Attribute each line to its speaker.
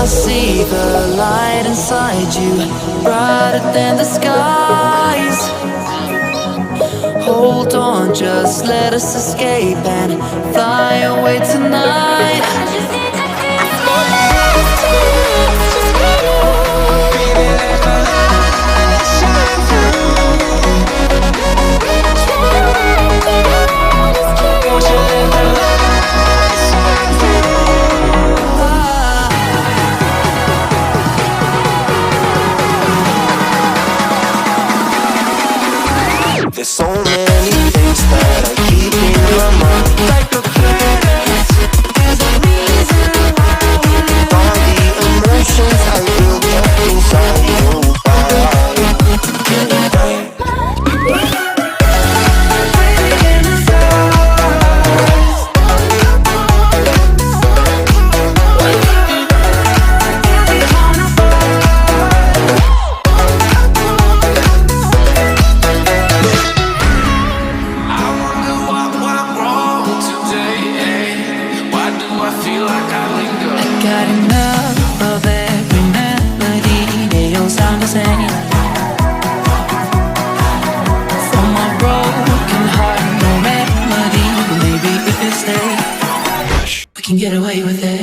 Speaker 1: see the light inside you, brighter than the skies. Hold on, just let us escape and fly away tonight.
Speaker 2: There's so many things that I keep in my mind, like a planet. There's a reason why we live. All the emotions I feel kept inside you.
Speaker 1: Got enough of every melody, they all sound the same. For my broken heart, no remedy. Maybe if you stay, we can get away with it.